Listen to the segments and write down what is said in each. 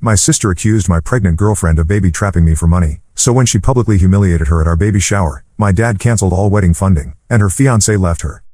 My sister accused my pregnant girlfriend of baby trapping me for money, so when she publicly humiliated her at our baby shower, my dad canceled all wedding funding, and her fiancé left her.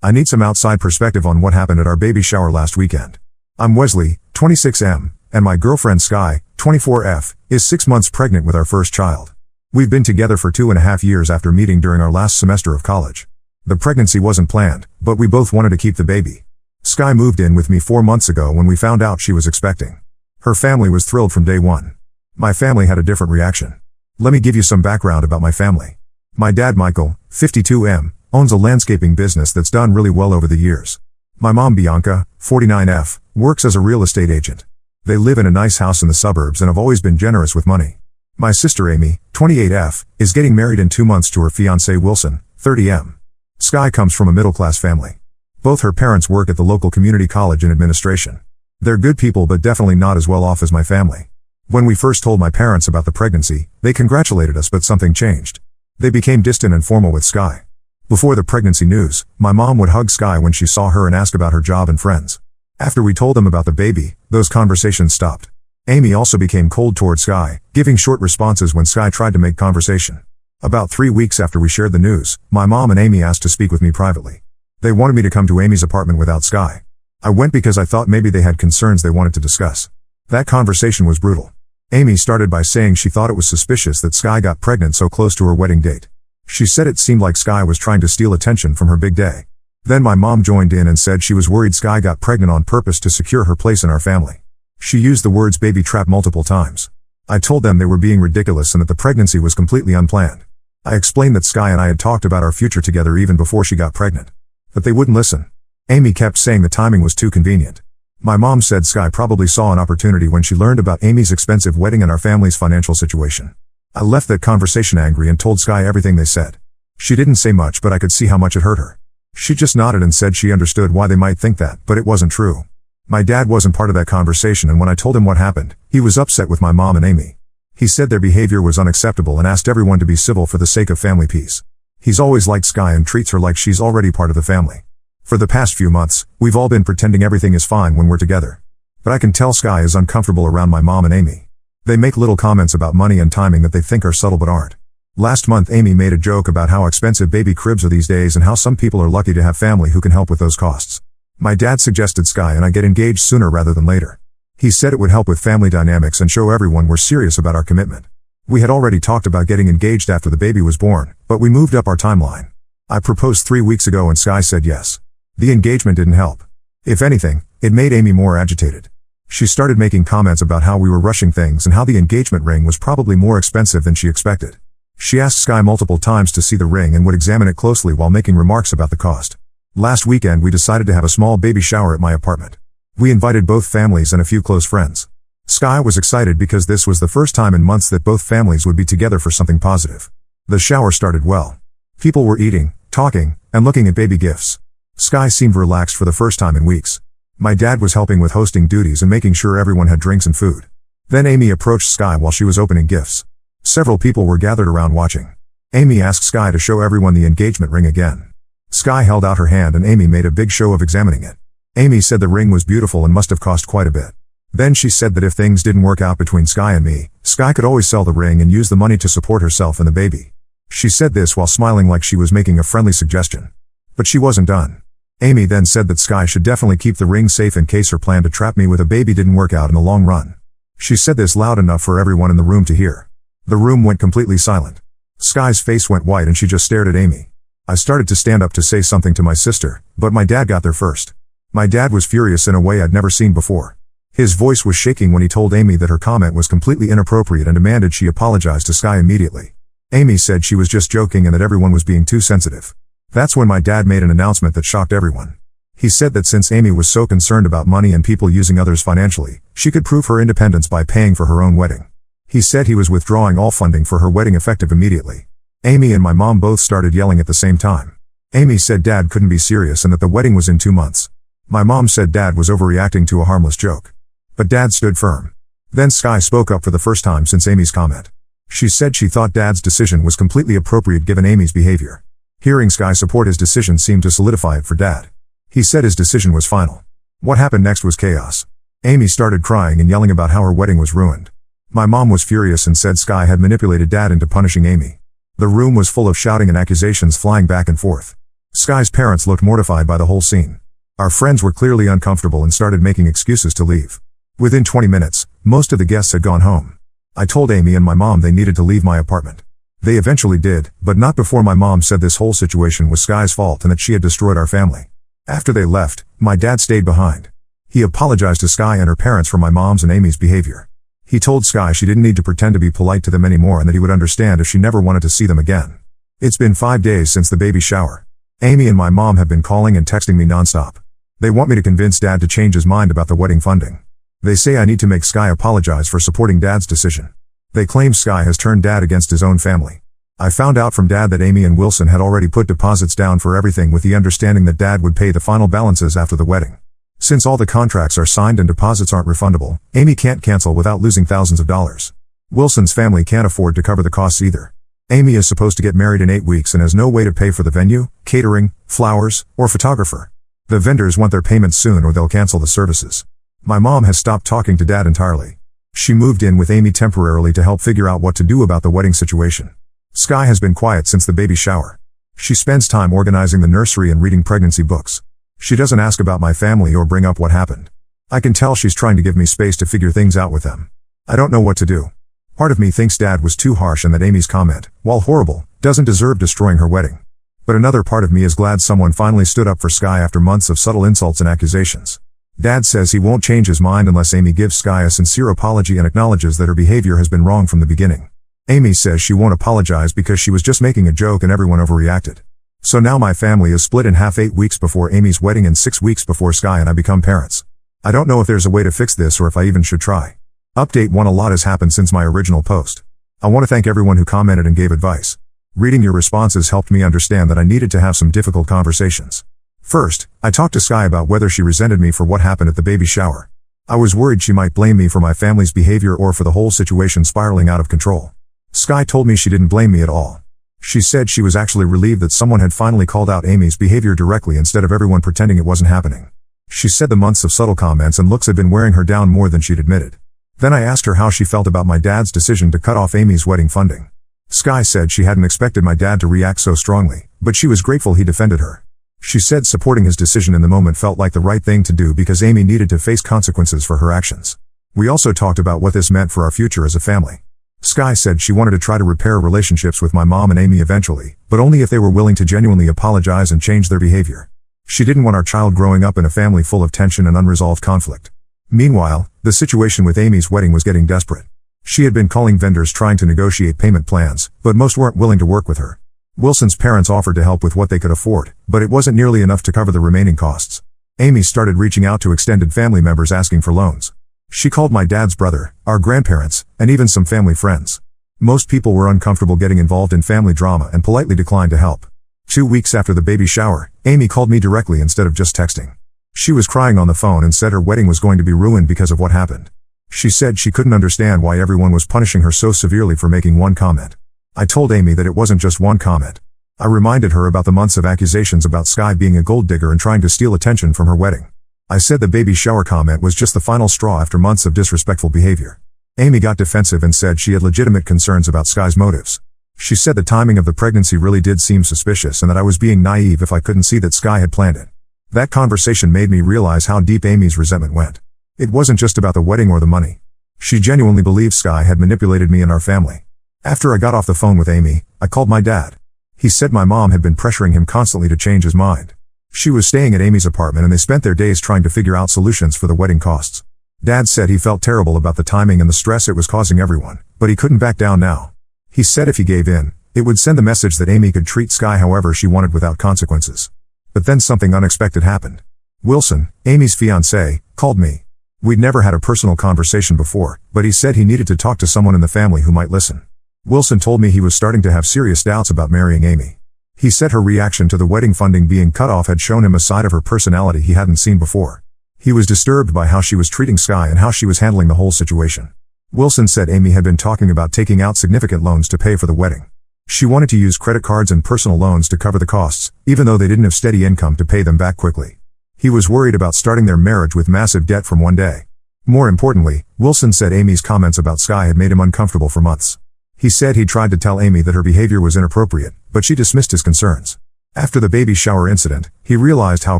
I need some outside perspective on what happened at our baby shower last weekend. I'm Wesley, 26M, and my girlfriend Sky, 24F, is 6 months pregnant with our first child. We've been together for 2.5 years after meeting during our last semester of college. The pregnancy wasn't planned, but we both wanted to keep the baby. Sky moved in with me 4 months ago when we found out she was expecting. Her family was thrilled from day one. My family had a different reaction. Let me give you some background about my family. My dad Michael, 52M, owns a landscaping business that's done really well over the years. My mom Bianca, 49F, works as a real estate agent. They live in a nice house in the suburbs and have always been generous with money. My sister Amy, 28F, is getting married in 2 months to her fiancé Wilson, 30M. Sky comes from a middle-class family. Both her parents work at the local community college in administration. They're good people but definitely not as well off as my family. When we first told my parents about the pregnancy, they congratulated us, but something changed. They became distant and formal with Sky. Before the pregnancy news, my mom would hug Sky when she saw her and ask about her job and friends. After we told them about the baby, those conversations stopped. Amy also became cold toward Sky, giving short responses when Sky tried to make conversation. About 3 weeks after we shared the news, my mom and Amy asked to speak with me privately. They wanted me to come to Amy's apartment without Sky. I went because I thought maybe they had concerns they wanted to discuss. That conversation was brutal. Amy started by saying she thought it was suspicious that Sky got pregnant so close to her wedding date. She said it seemed like Sky was trying to steal attention from her big day. Then my mom joined in and said she was worried Sky got pregnant on purpose to secure her place in our family. She used the words baby trap multiple times. I told them they were being ridiculous and that the pregnancy was completely unplanned. I explained that Sky and I had talked about our future together even before she got pregnant. But they wouldn't listen. Amy kept saying the timing was too convenient. My mom said Sky probably saw an opportunity when she learned about Amy's expensive wedding and our family's financial situation. I left that conversation angry and told Sky everything they said. She didn't say much, but I could see how much it hurt her. She just nodded and said she understood why they might think that, but it wasn't true. My dad wasn't part of that conversation, and when I told him what happened, he was upset with my mom and Amy. He said their behavior was unacceptable and asked everyone to be civil for the sake of family peace. He's always liked Sky and treats her like she's already part of the family. For the past few months, we've all been pretending everything is fine when we're together. But I can tell Sky is uncomfortable around my mom and Amy. They make little comments about money and timing that they think are subtle but aren't. Last month Amy made a joke about how expensive baby cribs are these days and how some people are lucky to have family who can help with those costs. My dad suggested Sky and I get engaged sooner rather than later. He said it would help with family dynamics and show everyone we're serious about our commitment. We had already talked about getting engaged after the baby was born, but we moved up our timeline. I proposed 3 weeks ago and Sky said yes. The engagement didn't help. If anything, it made Amy more agitated. She started making comments about how we were rushing things and how the engagement ring was probably more expensive than she expected. She asked Sky multiple times to see the ring and would examine it closely while making remarks about the cost. Last weekend we decided to have a small baby shower at my apartment. We invited both families and a few close friends. Sky was excited because this was the first time in months that both families would be together for something positive. The shower started well. People were eating, talking, and looking at baby gifts. Sky seemed relaxed for the first time in weeks. My dad was helping with hosting duties and making sure everyone had drinks and food. Then Amy approached Sky while she was opening gifts. Several people were gathered around watching. Amy asked Sky to show everyone the engagement ring again. Sky held out her hand and Amy made a big show of examining it. Amy said the ring was beautiful and must have cost quite a bit. Then she said that if things didn't work out between Sky and me, Sky could always sell the ring and use the money to support herself and the baby. She said this while smiling like she was making a friendly suggestion. But she wasn't done. Amy then said that Sky should definitely keep the ring safe in case her plan to trap me with a baby didn't work out in the long run. She said this loud enough for everyone in the room to hear. The room went completely silent. Sky's face went white and she just stared at Amy. I started to stand up to say something to my sister, but my dad got there first. My dad was furious in a way I'd never seen before. His voice was shaking when he told Amy that her comment was completely inappropriate and demanded she apologize to Sky immediately. Amy said she was just joking and that everyone was being too sensitive. That's when my dad made an announcement that shocked everyone. He said that since Amy was so concerned about money and people using others financially, she could prove her independence by paying for her own wedding. He said he was withdrawing all funding for her wedding effective immediately. Amy and my mom both started yelling at the same time. Amy said Dad couldn't be serious and that the wedding was in 2 months. My mom said Dad was overreacting to a harmless joke. But Dad stood firm. Then Sky spoke up for the first time since Amy's comment. She said she thought Dad's decision was completely appropriate given Amy's behavior. Hearing Sky support his decision seemed to solidify it for Dad. He said his decision was final. What happened next was chaos. Amy started crying and yelling about how her wedding was ruined. My mom was furious and said Sky had manipulated Dad into punishing Amy. The room was full of shouting and accusations flying back and forth. Sky's parents looked mortified by the whole scene. Our friends were clearly uncomfortable and started making excuses to leave. Within 20 minutes, most of the guests had gone home. I told Amy and my mom they needed to leave my apartment. They eventually did, but not before my mom said this whole situation was Sky's fault and that she had destroyed our family. After they left, my dad stayed behind. He apologized to Sky and her parents for my mom's and Amy's behavior. He told Sky she didn't need to pretend to be polite to them anymore and that he would understand if she never wanted to see them again. It's been 5 days since the baby shower. Amy and my mom have been calling and texting me nonstop. They want me to convince Dad to change his mind about the wedding funding. They say I need to make Sky apologize for supporting Dad's decision. They claim Sky has turned Dad against his own family. I found out from Dad that Amy and Wilson had already put deposits down for everything with the understanding that Dad would pay the final balances after the wedding. Since all the contracts are signed and deposits aren't refundable, Amy can't cancel without losing thousands of dollars. Wilson's family can't afford to cover the costs either. Amy is supposed to get married in 8 weeks and has no way to pay for the venue, catering, flowers, or photographer. The vendors want their payments soon or they'll cancel the services. My mom has stopped talking to Dad entirely. She moved in with Amy temporarily to help figure out what to do about the wedding situation. Sky has been quiet since the baby shower. She spends time organizing the nursery and reading pregnancy books. She doesn't ask about my family or bring up what happened. I can tell she's trying to give me space to figure things out with them. I don't know what to do. Part of me thinks Dad was too harsh and that Amy's comment, while horrible, doesn't deserve destroying her wedding. But another part of me is glad someone finally stood up for Sky after months of subtle insults and accusations. Dad says he won't change his mind unless Amy gives Sky a sincere apology and acknowledges that her behavior has been wrong from the beginning. Amy says she won't apologize because she was just making a joke and everyone overreacted. So now my family is split in half 8 weeks before Amy's wedding and 6 weeks before Sky and I become parents. I don't know if there's a way to fix this or if I even should try. Update 1: a lot has happened since my original post. I want to thank everyone who commented and gave advice. Reading your responses helped me understand that I needed to have some difficult conversations. First, I talked to Sky about whether she resented me for what happened at the baby shower. I was worried she might blame me for my family's behavior or for the whole situation spiraling out of control. Sky told me she didn't blame me at all. She said she was actually relieved that someone had finally called out Amy's behavior directly instead of everyone pretending it wasn't happening. She said the months of subtle comments and looks had been wearing her down more than she'd admitted. Then I asked her how she felt about my dad's decision to cut off Amy's wedding funding. Sky said she hadn't expected my dad to react so strongly, but she was grateful he defended her. She said supporting his decision in the moment felt like the right thing to do because Amy needed to face consequences for her actions. We also talked about what this meant for our future as a family. Sky said she wanted to try to repair relationships with my mom and Amy eventually, but only if they were willing to genuinely apologize and change their behavior. She didn't want our child growing up in a family full of tension and unresolved conflict. Meanwhile, the situation with Amy's wedding was getting desperate. She had been calling vendors trying to negotiate payment plans, but most weren't willing to work with her. Wilson's parents offered to help with what they could afford, but it wasn't nearly enough to cover the remaining costs. Amy started reaching out to extended family members asking for loans. She called my dad's brother, our grandparents, and even some family friends. Most people were uncomfortable getting involved in family drama and politely declined to help. 2 weeks after the baby shower, Amy called me directly instead of just texting. She was crying on the phone and said her wedding was going to be ruined because of what happened. She said she couldn't understand why everyone was punishing her so severely for making one comment. I told Amy that it wasn't just one comment. I reminded her about the months of accusations about Sky being a gold digger and trying to steal attention from her wedding. I said the baby shower comment was just the final straw after months of disrespectful behavior. Amy got defensive and said she had legitimate concerns about Sky's motives. She said the timing of the pregnancy really did seem suspicious and that I was being naive if I couldn't see that Sky had planned it. That conversation made me realize how deep Amy's resentment went. It wasn't just about the wedding or the money. She genuinely believed Sky had manipulated me and our family. After I got off the phone with Amy, I called my dad. He said my mom had been pressuring him constantly to change his mind. She was staying at Amy's apartment and they spent their days trying to figure out solutions for the wedding costs. Dad said he felt terrible about the timing and the stress it was causing everyone, but he couldn't back down now. He said if he gave in, it would send the message that Amy could treat Sky however she wanted without consequences. But then something unexpected happened. Wilson, Amy's fiancé, called me. We'd never had a personal conversation before, but he said he needed to talk to someone in the family who might listen. Wilson told me he was starting to have serious doubts about marrying Amy. He said her reaction to the wedding funding being cut off had shown him a side of her personality he hadn't seen before. He was disturbed by how she was treating Sky and how she was handling the whole situation. Wilson said Amy had been talking about taking out significant loans to pay for the wedding. She wanted to use credit cards and personal loans to cover the costs, even though they didn't have steady income to pay them back quickly. He was worried about starting their marriage with massive debt from one day. More importantly, Wilson said Amy's comments about Sky had made him uncomfortable for months. He said he tried to tell Amy that her behavior was inappropriate, but she dismissed his concerns. After the baby shower incident, he realized how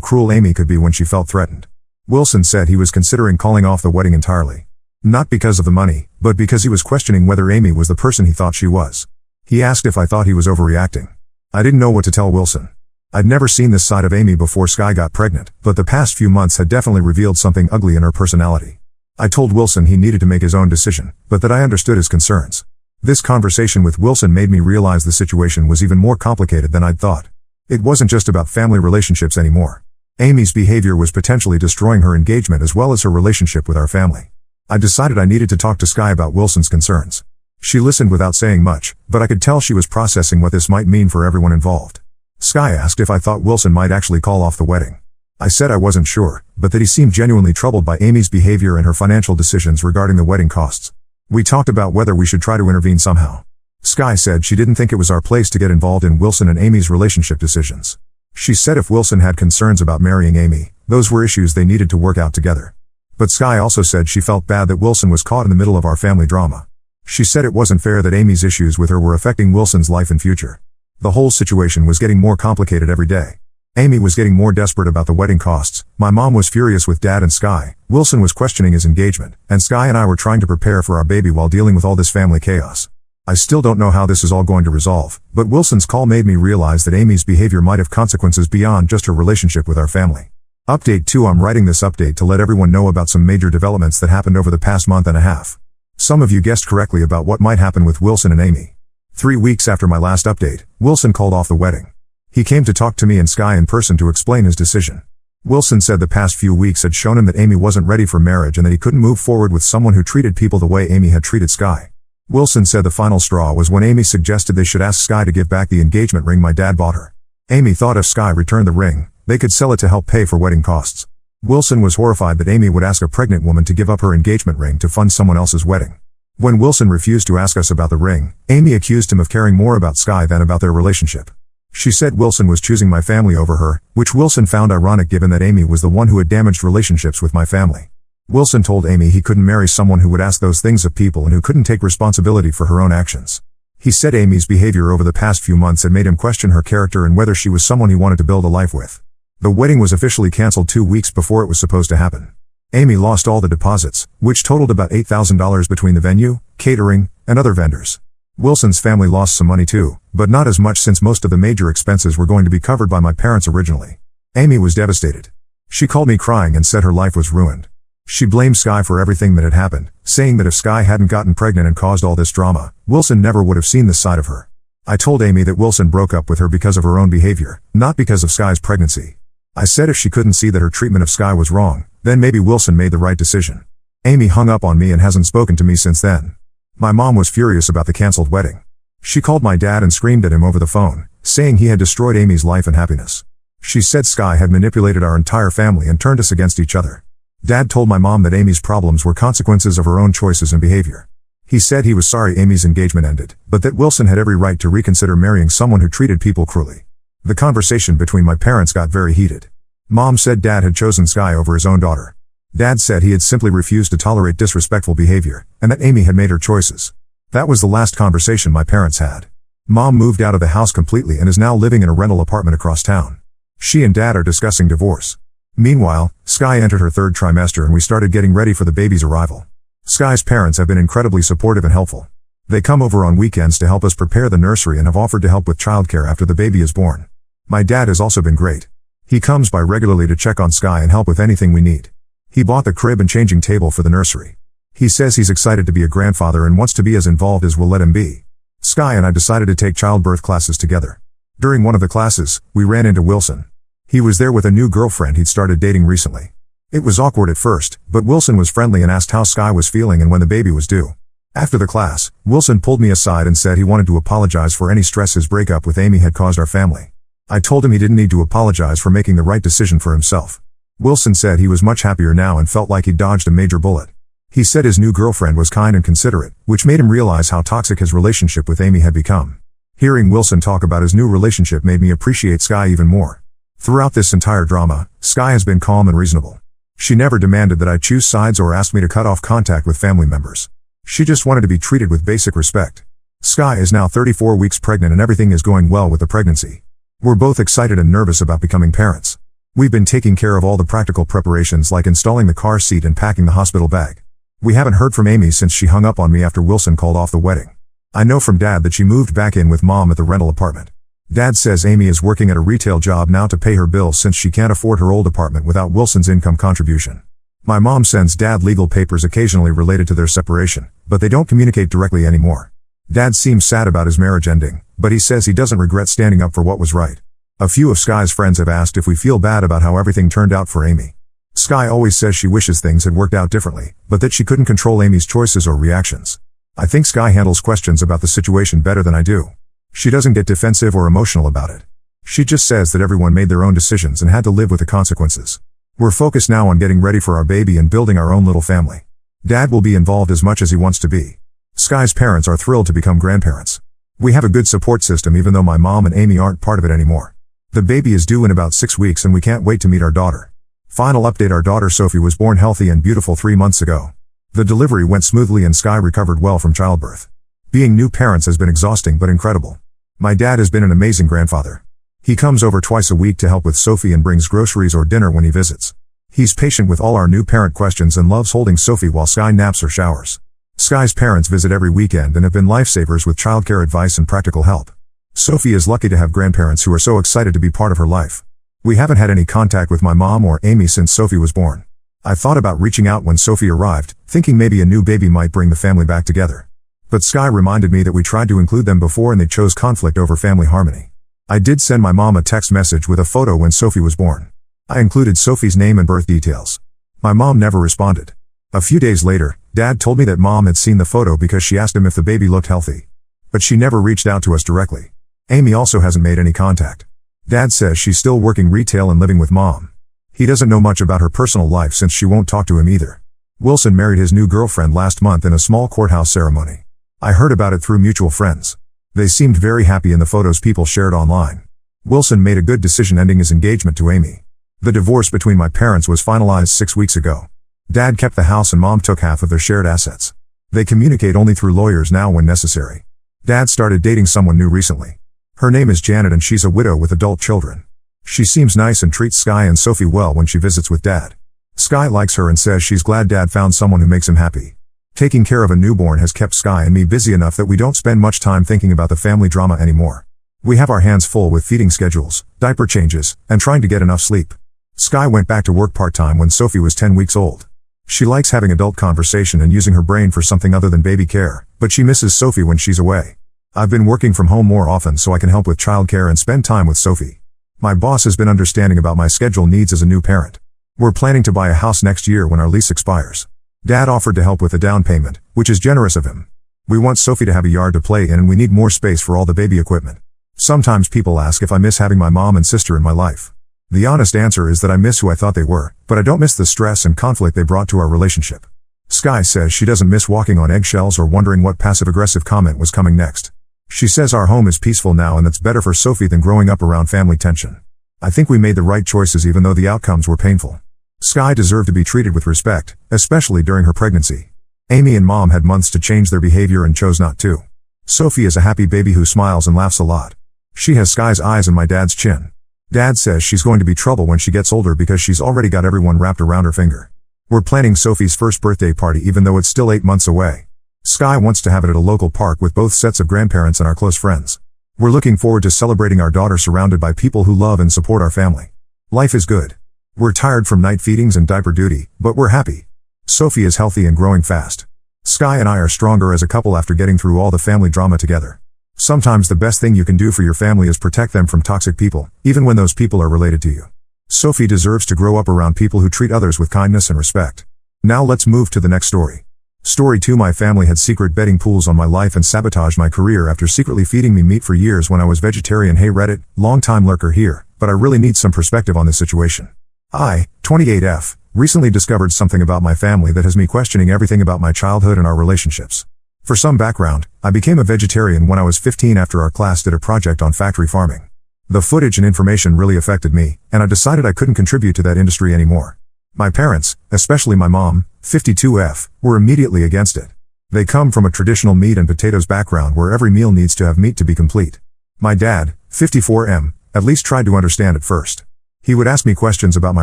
cruel Amy could be when she felt threatened. Wilson said he was considering calling off the wedding entirely. Not because of the money, but because he was questioning whether Amy was the person he thought she was. He asked if I thought he was overreacting. I didn't know what to tell Wilson. I'd never seen this side of Amy before Sky got pregnant, but the past few months had definitely revealed something ugly in her personality. I told Wilson he needed to make his own decision, but that I understood his concerns. This conversation with Wilson made me realize the situation was even more complicated than I'd thought. It wasn't just about family relationships anymore. Amy's behavior was potentially destroying her engagement as well as her relationship with our family. I decided I needed to talk to Sky about Wilson's concerns. She listened without saying much, but I could tell she was processing what this might mean for everyone involved. Sky asked if I thought Wilson might actually call off the wedding. I said I wasn't sure, but that he seemed genuinely troubled by Amy's behavior and her financial decisions regarding the wedding costs. We talked about whether we should try to intervene somehow. Sky said she didn't think it was our place to get involved in Wilson and Amy's relationship decisions. She said if Wilson had concerns about marrying Amy, those were issues they needed to work out together. But Sky also said she felt bad that Wilson was caught in the middle of our family drama. She said it wasn't fair that Amy's issues with her were affecting Wilson's life and future. The whole situation was getting more complicated every day. Amy was getting more desperate about the wedding costs, my mom was furious with Dad and Sky, Wilson was questioning his engagement, and Sky and I were trying to prepare for our baby while dealing with all this family chaos. I still don't know how this is all going to resolve, but Wilson's call made me realize that Amy's behavior might have consequences beyond just her relationship with our family. Update 2: I'm writing this update to let everyone know about some major developments that happened over the past month and a half. Some of you guessed correctly about what might happen with Wilson and Amy. 3 weeks after my last update, Wilson called off the wedding. He came to talk to me and Sky in person to explain his decision. Wilson said the past few weeks had shown him that Amy wasn't ready for marriage and that he couldn't move forward with someone who treated people the way Amy had treated Sky. Wilson said the final straw was when Amy suggested they should ask Sky to give back the engagement ring my dad bought her. Amy thought if Sky returned the ring, they could sell it to help pay for wedding costs. Wilson was horrified that Amy would ask a pregnant woman to give up her engagement ring to fund someone else's wedding. When Wilson refused to ask us about the ring, Amy accused him of caring more about Sky than about their relationship. She said Wilson was choosing my family over her, which Wilson found ironic given that Amy was the one who had damaged relationships with my family. Wilson told Amy he couldn't marry someone who would ask those things of people and who couldn't take responsibility for her own actions. He said Amy's behavior over the past few months had made him question her character and whether she was someone he wanted to build a life with. The wedding was officially canceled 2 weeks before it was supposed to happen. Amy lost all the deposits, which totaled about $8,000 between the venue, catering, and other vendors. Wilson's family lost some money too, but not as much since most of the major expenses were going to be covered by my parents originally. Amy was devastated. She called me crying and said her life was ruined. She blamed Sky for everything that had happened, saying that if Sky hadn't gotten pregnant and caused all this drama, Wilson never would have seen this side of her. I told Amy that Wilson broke up with her because of her own behavior, not because of Sky's pregnancy. I said if she couldn't see that her treatment of Sky was wrong, then maybe Wilson made the right decision. Amy hung up on me and hasn't spoken to me since then. My mom was furious about the canceled wedding. She called my dad and screamed at him over the phone, saying he had destroyed Amy's life and happiness. She said Sky had manipulated our entire family and turned us against each other. Dad told my mom that Amy's problems were consequences of her own choices and behavior. He said he was sorry Amy's engagement ended, but that Wilson had every right to reconsider marrying someone who treated people cruelly. The conversation between my parents got very heated. Mom said Dad had chosen Sky over his own daughter. Dad said he had simply refused to tolerate disrespectful behavior, and that Amy had made her choices. That was the last conversation my parents had. Mom moved out of the house completely and is now living in a rental apartment across town. She and Dad are discussing divorce. Meanwhile, Sky entered her 3rd trimester and we started getting ready for the baby's arrival. Sky's parents have been incredibly supportive and helpful. They come over on weekends to help us prepare the nursery and have offered to help with childcare after the baby is born. My dad has also been great. He comes by regularly to check on Sky and help with anything we need. He bought the crib and changing table for the nursery. He says he's excited to be a grandfather and wants to be as involved as we'll let him be. Sky and I decided to take childbirth classes together. During one of the classes, we ran into Wilson. He was there with a new girlfriend he'd started dating recently. It was awkward at first, but Wilson was friendly and asked how Sky was feeling and when the baby was due. After the class, Wilson pulled me aside and said he wanted to apologize for any stress his breakup with Amy had caused our family. I told him he didn't need to apologize for making the right decision for himself. Wilson said he was much happier now and felt like he'd dodged a major bullet. He said his new girlfriend was kind and considerate, which made him realize how toxic his relationship with Amy had become. Hearing Wilson talk about his new relationship made me appreciate Sky even more. Throughout this entire drama, Sky has been calm and reasonable. She never demanded that I choose sides or asked me to cut off contact with family members. She just wanted to be treated with basic respect. Sky is now 34 weeks pregnant and everything is going well with the pregnancy. We're both excited and nervous about becoming parents. We've been taking care of all the practical preparations like installing the car seat and packing the hospital bag. We haven't heard from Amy since she hung up on me after Wilson called off the wedding. I know from Dad that she moved back in with Mom at the rental apartment. Dad says Amy is working at a retail job now to pay her bills since she can't afford her old apartment without Wilson's income contribution. My mom sends Dad legal papers occasionally related to their separation, but they don't communicate directly anymore. Dad seems sad about his marriage ending, but he says he doesn't regret standing up for what was right. A few of Sky's friends have asked if we feel bad about how everything turned out for Amy. Sky always says she wishes things had worked out differently, but that she couldn't control Amy's choices or reactions. I think Sky handles questions about the situation better than I do. She doesn't get defensive or emotional about it. She just says that everyone made their own decisions and had to live with the consequences. We're focused now on getting ready for our baby and building our own little family. Dad will be involved as much as he wants to be. Sky's parents are thrilled to become grandparents. We have a good support system even though my mom and Amy aren't part of it anymore. The baby is due in about 6 weeks and we can't wait to meet our daughter. Final update: our daughter Sophie was born healthy and beautiful 3 months ago. The delivery went smoothly and Sky recovered well from childbirth. Being new parents has been exhausting but incredible. My dad has been an amazing grandfather. He comes over twice a week to help with Sophie and brings groceries or dinner when he visits. He's patient with all our new parent questions and loves holding Sophie while Sky naps or showers. Sky's parents visit every weekend and have been lifesavers with childcare advice and practical help. Sophie is lucky to have grandparents who are so excited to be part of her life. We haven't had any contact with my mom or Amy since Sophie was born. I thought about reaching out when Sophie arrived, thinking maybe a new baby might bring the family back together. But Sky reminded me that we tried to include them before and they chose conflict over family harmony. I did send my mom a text message with a photo when Sophie was born. I included Sophie's name and birth details. My mom never responded. A few days later, Dad told me that Mom had seen the photo because she asked him if the baby looked healthy. But she never reached out to us directly. Amy also hasn't made any contact. Dad says she's still working retail and living with Mom. He doesn't know much about her personal life since she won't talk to him either. Wilson married his new girlfriend last month in a small courthouse ceremony. I heard about it through mutual friends. They seemed very happy in the photos people shared online. Wilson made a good decision ending his engagement to Amy. The divorce between my parents was finalized 6 weeks ago. Dad kept the house and Mom took half of their shared assets. They communicate only through lawyers now when necessary. Dad started dating someone new recently. Her name is Janet and she's a widow with adult children. She seems nice and treats Sky and Sophie well when she visits with Dad. Sky likes her and says she's glad Dad found someone who makes him happy. Taking care of a newborn has kept Sky and me busy enough that we don't spend much time thinking about the family drama anymore. We have our hands full with feeding schedules, diaper changes, and trying to get enough sleep. Sky went back to work part-time when Sophie was 10 weeks old. She likes having adult conversation and using her brain for something other than baby care, but she misses Sophie when she's away. I've been working from home more often so I can help with childcare and spend time with Sophie. My boss has been understanding about my schedule needs as a new parent. We're planning to buy a house next year when our lease expires. Dad offered to help with the down payment, which is generous of him. We want Sophie to have a yard to play in and we need more space for all the baby equipment. Sometimes people ask if I miss having my mom and sister in my life. The honest answer is that I miss who I thought they were, but I don't miss the stress and conflict they brought to our relationship. Sky says she doesn't miss walking on eggshells or wondering what passive-aggressive comment was coming next. She says our home is peaceful now and that's better for Sophie than growing up around family tension. I think we made the right choices even though the outcomes were painful. Sky deserved to be treated with respect, especially during her pregnancy. Amy and Mom had months to change their behavior and chose not to. Sophie is a happy baby who smiles and laughs a lot. She has Sky's eyes and my dad's chin. Dad says she's going to be trouble when she gets older because she's already got everyone wrapped around her finger. We're planning Sophie's first birthday party even though it's still 8 months away. Sky wants to have it at a local park with both sets of grandparents and our close friends. We're looking forward to celebrating our daughter surrounded by people who love and support our family. Life is good. We're tired from night feedings and diaper duty, but we're happy. Sophie is healthy and growing fast. Sky and I are stronger as a couple after getting through all the family drama together. Sometimes the best thing you can do for your family is protect them from toxic people, even when those people are related to you. Sophie deserves to grow up around people who treat others with kindness and respect. Now let's move to the next story. Story 2. My family had secret betting pools on my life and sabotaged my career after secretly feeding me meat for years when I was vegetarian. Hey Reddit, long time lurker here, but I really need some perspective on this situation. I, 28F, recently discovered something about my family that has me questioning everything about my childhood and our relationships. For some background, I became a vegetarian when I was 15 after our class did a project on factory farming. The footage and information really affected me, and I decided I couldn't contribute to that industry anymore. My parents, especially my mom, 52F, were immediately against it. They come from a traditional meat and potatoes background where every meal needs to have meat to be complete. My dad, 54M, at least tried to understand at first. He would ask me questions about my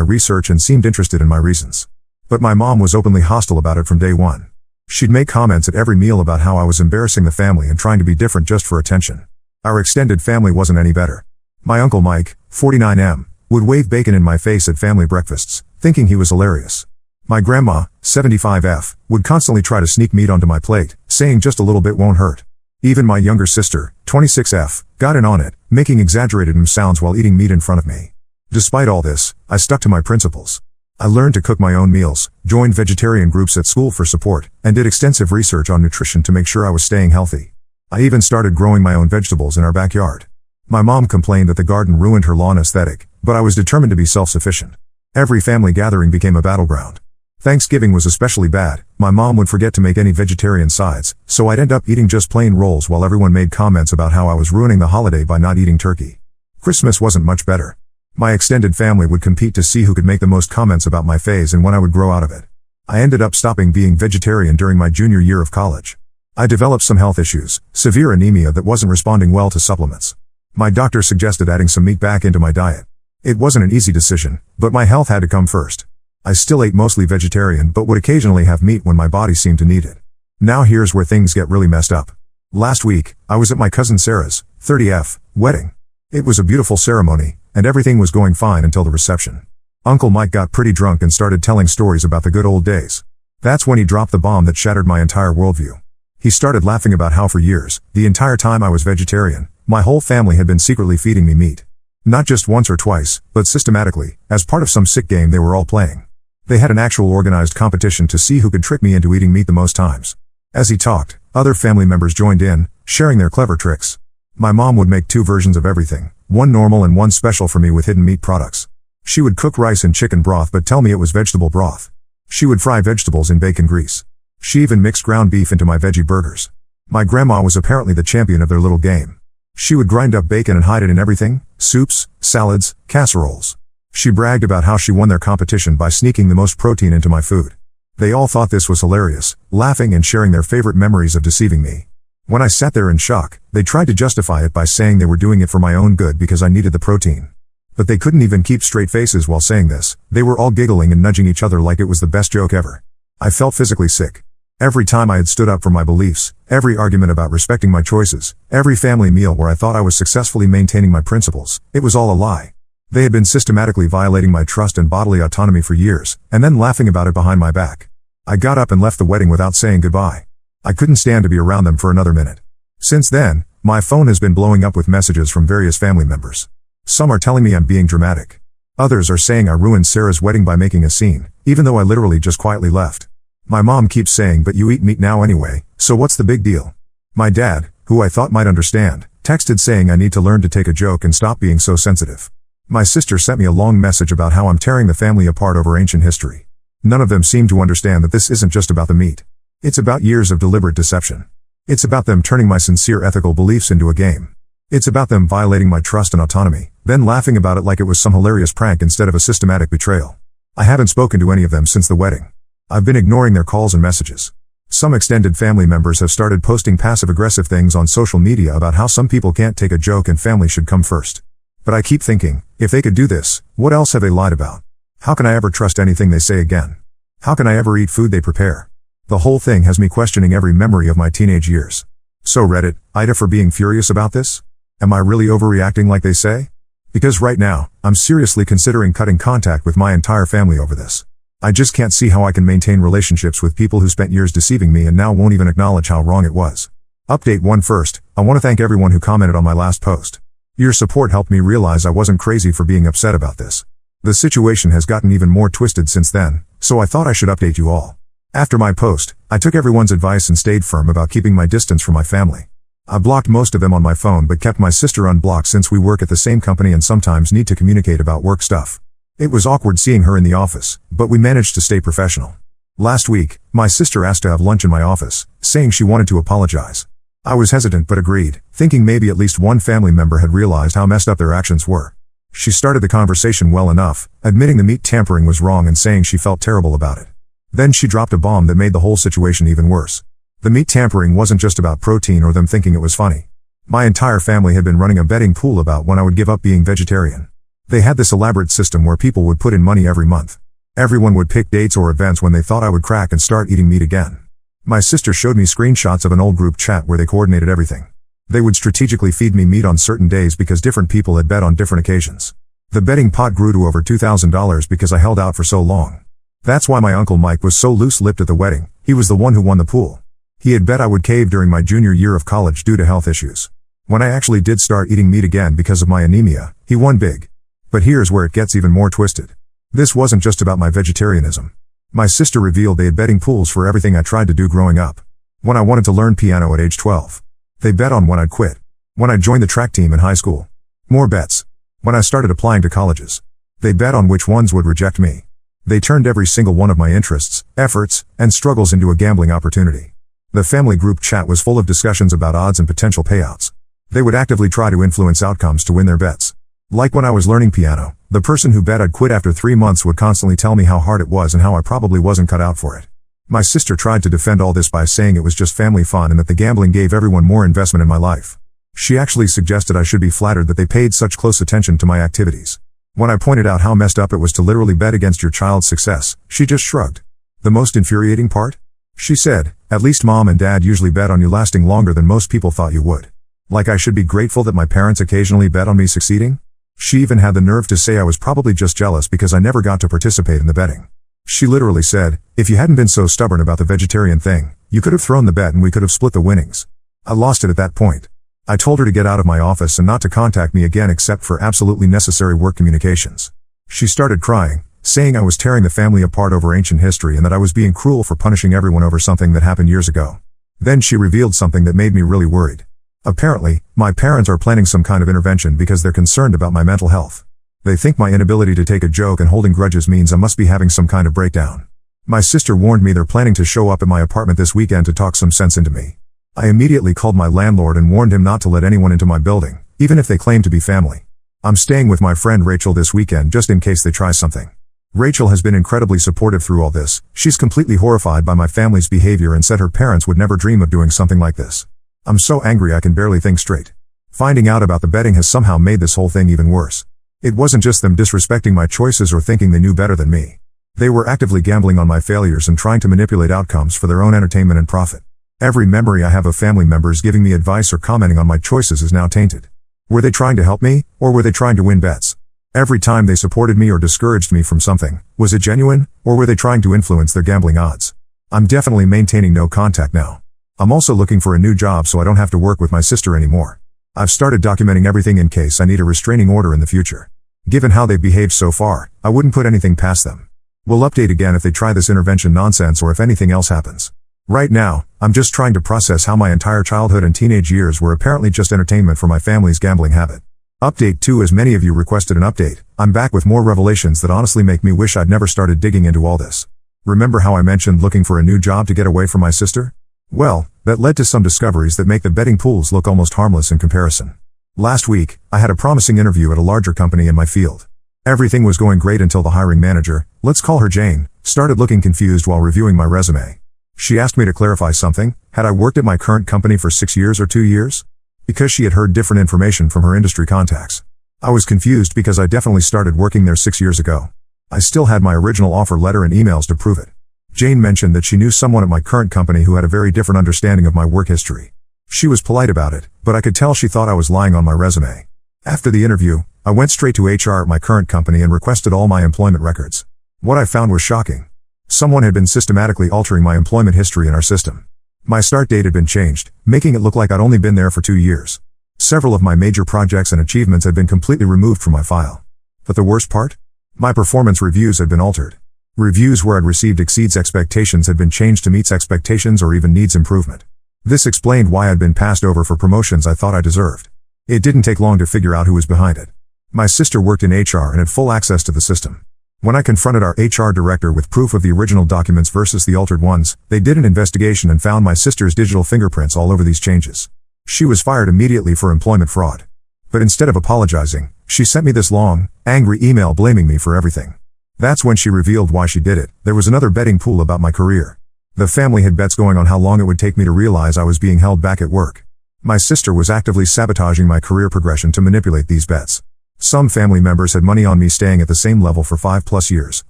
research and seemed interested in my reasons. But my mom was openly hostile about it from day one. She'd make comments at every meal about how I was embarrassing the family and trying to be different just for attention. Our extended family wasn't any better. My uncle Mike, 49M, would wave bacon in my face at family breakfasts, thinking he was hilarious. My grandma, 75F, would constantly try to sneak meat onto my plate, saying just a little bit won't hurt. Even my younger sister, 26F, got in on it, making exaggerated sounds while eating meat in front of me. Despite all this, I stuck to my principles. I learned to cook my own meals, joined vegetarian groups at school for support, and did extensive research on nutrition to make sure I was staying healthy. I even started growing my own vegetables in our backyard. My mom complained that the garden ruined her lawn aesthetic, but I was determined to be self-sufficient. Every family gathering became a battleground. Thanksgiving was especially bad. My mom would forget to make any vegetarian sides, so I'd end up eating just plain rolls while everyone made comments about how I was ruining the holiday by not eating turkey. Christmas wasn't much better. My extended family would compete to see who could make the most comments about my phase and when I would grow out of it. I ended up stopping being vegetarian during my junior year of college. I developed some health issues, severe anemia that wasn't responding well to supplements. My doctor suggested adding some meat back into my diet. It wasn't an easy decision, but my health had to come first. I still ate mostly vegetarian but would occasionally have meat when my body seemed to need it. Now here's where things get really messed up. Last week, I was at my cousin Sarah's, 30F, wedding. It was a beautiful ceremony, and everything was going fine until the reception. Uncle Mike got pretty drunk and started telling stories about the good old days. That's when he dropped the bomb that shattered my entire worldview. He started laughing about how for years, the entire time I was vegetarian, my whole family had been secretly feeding me meat. Not just once or twice, but systematically, as part of some sick game they were all playing. They had an actual organized competition to see who could trick me into eating meat the most times. As he talked, other family members joined in, sharing their clever tricks. My mom would make 2 versions of everything, one normal and one special for me with hidden meat products. She would cook rice and chicken broth but tell me it was vegetable broth. She would fry vegetables in bacon grease. She even mixed ground beef into my veggie burgers. My grandma was apparently the champion of their little game. She would grind up bacon and hide it in everything, soups, salads, casseroles. She bragged about how she won their competition by sneaking the most protein into my food. They all thought this was hilarious, laughing and sharing their favorite memories of deceiving me. When I sat there in shock, they tried to justify it by saying they were doing it for my own good because I needed the protein. But they couldn't even keep straight faces while saying this. They were all giggling and nudging each other like it was the best joke ever. I felt physically sick. Every time I had stood up for my beliefs, every argument about respecting my choices, every family meal where I thought I was successfully maintaining my principles, it was all a lie. They had been systematically violating my trust and bodily autonomy for years, and then laughing about it behind my back. I got up and left the wedding without saying goodbye. I couldn't stand to be around them for another minute. Since then, my phone has been blowing up with messages from various family members. Some are telling me I'm being dramatic. Others are saying I ruined Sarah's wedding by making a scene, even though I literally just quietly left. My mom keeps saying, but you eat meat now anyway, so what's the big deal? My dad, who I thought might understand, texted saying I need to learn to take a joke and stop being so sensitive. My sister sent me a long message about how I'm tearing the family apart over ancient history. None of them seem to understand that this isn't just about the meat. It's about years of deliberate deception. It's about them turning my sincere ethical beliefs into a game. It's about them violating my trust and autonomy, then laughing about it like it was some hilarious prank instead of a systematic betrayal. I haven't spoken to any of them since the wedding. I've been ignoring their calls and messages. Some extended family members have started posting passive-aggressive things on social media about how some people can't take a joke and family should come first. But I keep thinking, if they could do this, what else have they lied about? How can I ever trust anything they say again? How can I ever eat food they prepare? The whole thing has me questioning every memory of my teenage years. So Reddit, Ida for being furious about this? Am I really overreacting like they say? Because right now, I'm seriously considering cutting contact with my entire family over this. I just can't see how I can maintain relationships with people who spent years deceiving me and now won't even acknowledge how wrong it was. Update 1 first, I want to thank everyone who commented on my last post. Your support helped me realize I wasn't crazy for being upset about this. The situation has gotten even more twisted since then, so I thought I should update you all. After my post, I took everyone's advice and stayed firm about keeping my distance from my family. I blocked most of them on my phone but kept my sister unblocked since we work at the same company and sometimes need to communicate about work stuff. It was awkward seeing her in the office, but we managed to stay professional. Last week, my sister asked to have lunch in my office, saying she wanted to apologize. I was hesitant but agreed, thinking maybe at least one family member had realized how messed up their actions were. She started the conversation well enough, admitting the meat tampering was wrong and saying she felt terrible about it. Then she dropped a bomb that made the whole situation even worse. The meat tampering wasn't just about protein or them thinking it was funny. My entire family had been running a betting pool about when I would give up being vegetarian. They had this elaborate system where people would put in money every month. Everyone would pick dates or events when they thought I would crack and start eating meat again. My sister showed me screenshots of an old group chat where they coordinated everything. They would strategically feed me meat on certain days because different people had bet on different occasions. The betting pot grew to over $2,000 because I held out for so long. That's why my Uncle Mike was so loose-lipped at the wedding. He was the one who won the pool. He had bet I would cave during my junior year of college due to health issues. When I actually did start eating meat again because of my anemia, he won big. But here's where it gets even more twisted. This wasn't just about my vegetarianism. My sister revealed they had betting pools for everything I tried to do growing up. When I wanted to learn piano at age 12. They bet on when I'd quit. When I joined the track team in high school. More bets. When I started applying to colleges. They bet on which ones would reject me. They turned every single one of my interests, efforts, and struggles into a gambling opportunity. The family group chat was full of discussions about odds and potential payouts. They would actively try to influence outcomes to win their bets. Like when I was learning piano, the person who bet I'd quit after 3 months would constantly tell me how hard it was and how I probably wasn't cut out for it. My sister tried to defend all this by saying it was just family fun and that the gambling gave everyone more investment in my life. She actually suggested I should be flattered that they paid such close attention to my activities. When I pointed out how messed up it was to literally bet against your child's success, she just shrugged. The most infuriating part? She said, "At least mom and dad usually bet on you lasting longer than most people thought you would. Like I should be grateful that my parents occasionally bet on me succeeding?" She even had the nerve to say I was probably just jealous because I never got to participate in the betting. She literally said, "If you hadn't been so stubborn about the vegetarian thing, you could have thrown the bet and we could have split the winnings." I lost it at that point. I told her to get out of my office and not to contact me again except for absolutely necessary work communications. She started crying, saying I was tearing the family apart over ancient history and that I was being cruel for punishing everyone over something that happened years ago. Then she revealed something that made me really worried. Apparently, my parents are planning some kind of intervention because they're concerned about my mental health. They think my inability to take a joke and holding grudges means I must be having some kind of breakdown. My sister warned me they're planning to show up at my apartment this weekend to talk some sense into me. I immediately called my landlord and warned him not to let anyone into my building, even if they claim to be family. I'm staying with my friend Rachel this weekend just in case they try something. Rachel has been incredibly supportive through all this. She's completely horrified by my family's behavior and said her parents would never dream of doing something like this. I'm so angry I can barely think straight. Finding out about the betting has somehow made this whole thing even worse. It wasn't just them disrespecting my choices or thinking they knew better than me. They were actively gambling on my failures and trying to manipulate outcomes for their own entertainment and profit. Every memory I have of family members giving me advice or commenting on my choices is now tainted. Were they trying to help me, or were they trying to win bets? Every time they supported me or discouraged me from something, was it genuine, or were they trying to influence their gambling odds? I'm definitely maintaining no contact now. I'm also looking for a new job so I don't have to work with my sister anymore. I've started documenting everything in case I need a restraining order in the future. Given how they've behaved so far, I wouldn't put anything past them. We'll update again if they try this intervention nonsense or if anything else happens. Right now, I'm just trying to process how my entire childhood and teenage years were apparently just entertainment for my family's gambling habit. Update 2. As many of you requested an update, I'm back with more revelations that honestly make me wish I'd never started digging into all this. Remember how I mentioned looking for a new job to get away from my sister? Well, that led to some discoveries that make the betting pools look almost harmless in comparison. Last week, I had a promising interview at a larger company in my field. Everything was going great until the hiring manager, let's call her Jane, started looking confused while reviewing my resume. She asked me to clarify something. Had I worked at my current company for 6 years or 2 years? Because she had heard different information from her industry contacts. I was confused because I definitely started working there 6 years ago. I still had my original offer letter and emails to prove it. Jane mentioned that she knew someone at my current company who had a very different understanding of my work history. She was polite about it, but I could tell she thought I was lying on my resume. After the interview, I went straight to HR at my current company and requested all my employment records. What I found was shocking. Someone had been systematically altering my employment history in our system. My start date had been changed, making it look like I'd only been there for 2 years. Several of my major projects and achievements had been completely removed from my file. But the worst part? My performance reviews had been altered. Reviews where I'd received exceeds expectations had been changed to meets expectations or even needs improvement. This explained why I'd been passed over for promotions I thought I deserved. It didn't take long to figure out who was behind it. My sister worked in HR and had full access to the system. When I confronted our HR director with proof of the original documents versus the altered ones, they did an investigation and found my sister's digital fingerprints all over these changes. She was fired immediately for employment fraud. But instead of apologizing, She sent me this long, angry email blaming me for everything. That's when she revealed why she did it. There was another betting pool about my career. The family had bets going on how long it would take me to realize I was being held back at work. My sister was actively sabotaging my career progression to manipulate these bets. Some family members had money on me staying at the same level for 5+ years.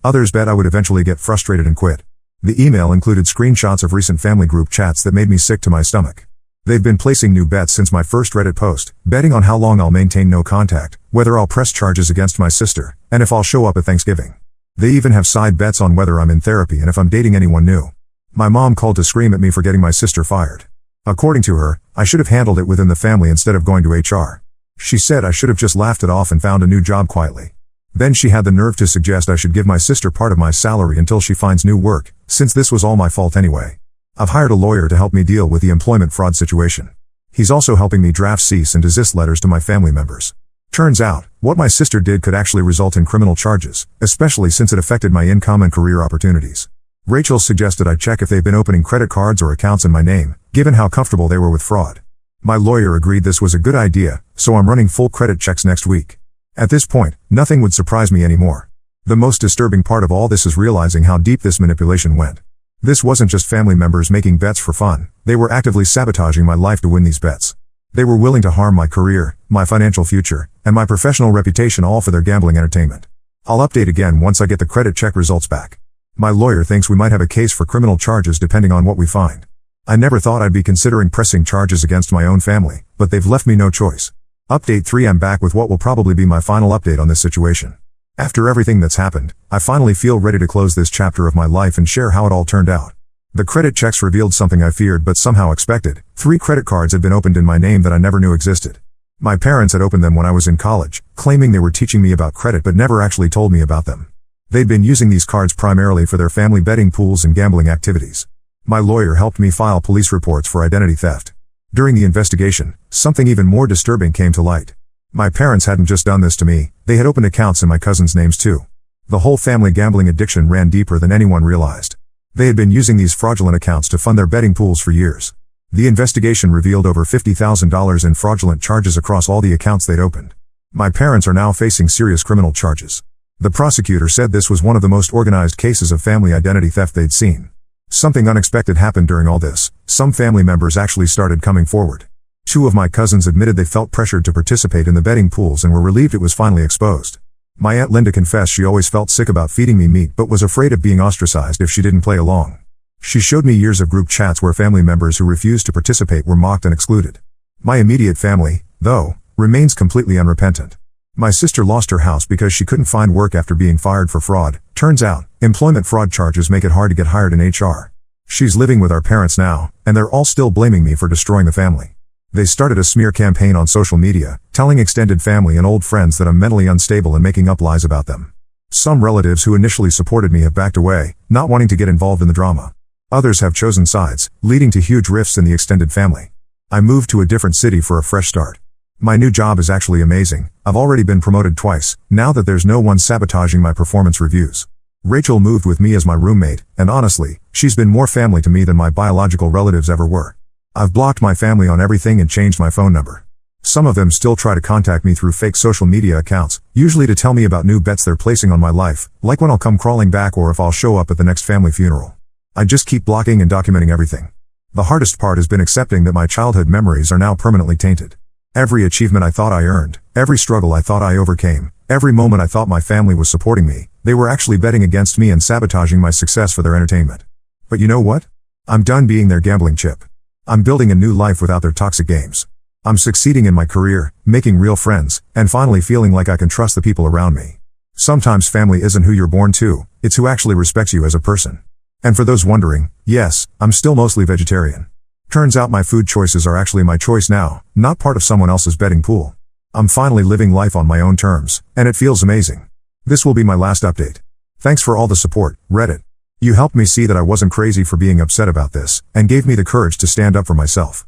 Others bet I would eventually get frustrated and quit. The email included screenshots of recent family group chats that made me sick to my stomach. They've been placing new bets since my first Reddit post, betting on how long I'll maintain no contact, whether I'll press charges against my sister, and if I'll show up at Thanksgiving. They even have side bets on whether I'm in therapy and if I'm dating anyone new. My mom called to scream at me for getting my sister fired. According to her, I should have handled it within the family instead of going to HR. She said I should have just laughed it off and found a new job quietly. Then she had the nerve to suggest I should give my sister part of my salary until she finds new work, since this was all my fault anyway. I've hired a lawyer to help me deal with the employment fraud situation. He's also helping me draft cease and desist letters to my family members. Turns out, what my sister did could actually result in criminal charges, especially since it affected my income and career opportunities. Rachel suggested I check if they've been opening credit cards or accounts in my name, given how comfortable they were with fraud. My lawyer agreed this was a good idea, so I'm running full credit checks next week. At this point, nothing would surprise me anymore. The most disturbing part of all this is realizing how deep this manipulation went. This wasn't just family members making bets for fun, they were actively sabotaging my life to win these bets. They were willing to harm my career, my financial future, and my professional reputation, all for their gambling entertainment. I'll update again once I get the credit check results back. My lawyer thinks we might have a case for criminal charges depending on what we find. I never thought I'd be considering pressing charges against my own family, but they've left me no choice. Update 3: I'm back with what will probably be my final update on this situation. After everything that's happened, I finally feel ready to close this chapter of my life and share how it all turned out. The credit checks revealed something I feared but somehow expected. 3 credit cards had been opened in my name that I never knew existed. My parents had opened them when I was in college, claiming they were teaching me about credit but never actually told me about them. They'd been using these cards primarily for their family betting pools and gambling activities. My lawyer helped me file police reports for identity theft. During the investigation, something even more disturbing came to light. My parents hadn't just done this to me, they had opened accounts in my cousins' names too. The whole family gambling addiction ran deeper than anyone realized. They had been using these fraudulent accounts to fund their betting pools for years. The investigation revealed over $50,000 in fraudulent charges across all the accounts they'd opened. My parents are now facing serious criminal charges. The prosecutor said this was one of the most organized cases of family identity theft they'd seen. Something unexpected happened during all this. Some family members actually started coming forward. 2 of my cousins admitted they felt pressured to participate in the betting pools and were relieved it was finally exposed. My Aunt Linda confessed she always felt sick about feeding me meat but was afraid of being ostracized if she didn't play along. She showed me years of group chats where family members who refused to participate were mocked and excluded. My immediate family, though, remains completely unrepentant. My sister lost her house because she couldn't find work after being fired for fraud. Turns out, employment fraud charges make it hard to get hired in HR. She's living with our parents now, and they're all still blaming me for destroying the family. They started a smear campaign on social media, telling extended family and old friends that I'm mentally unstable and making up lies about them. Some relatives who initially supported me have backed away, not wanting to get involved in the drama. Others have chosen sides, leading to huge rifts in the extended family. I moved to a different city for a fresh start. My new job is actually amazing. I've already been promoted twice, now that there's no one sabotaging my performance reviews. Rachel moved with me as my roommate, and honestly, she's been more family to me than my biological relatives ever were. I've blocked my family on everything and changed my phone number. Some of them still try to contact me through fake social media accounts, usually to tell me about new bets they're placing on my life, like when I'll come crawling back or if I'll show up at the next family funeral. I just keep blocking and documenting everything. The hardest part has been accepting that my childhood memories are now permanently tainted. Every achievement I thought I earned, every struggle I thought I overcame, every moment I thought my family was supporting me, they were actually betting against me and sabotaging my success for their entertainment. But you know what? I'm done being their gambling chip. I'm building a new life without their toxic games. I'm succeeding in my career, making real friends, and finally feeling like I can trust the people around me. Sometimes family isn't who you're born to, it's who actually respects you as a person. And for those wondering, yes, I'm still mostly vegetarian. Turns out my food choices are actually my choice now, not part of someone else's betting pool. I'm finally living life on my own terms, and it feels amazing. This will be my last update. Thanks for all the support, Reddit. You helped me see that I wasn't crazy for being upset about this, and gave me the courage to stand up for myself.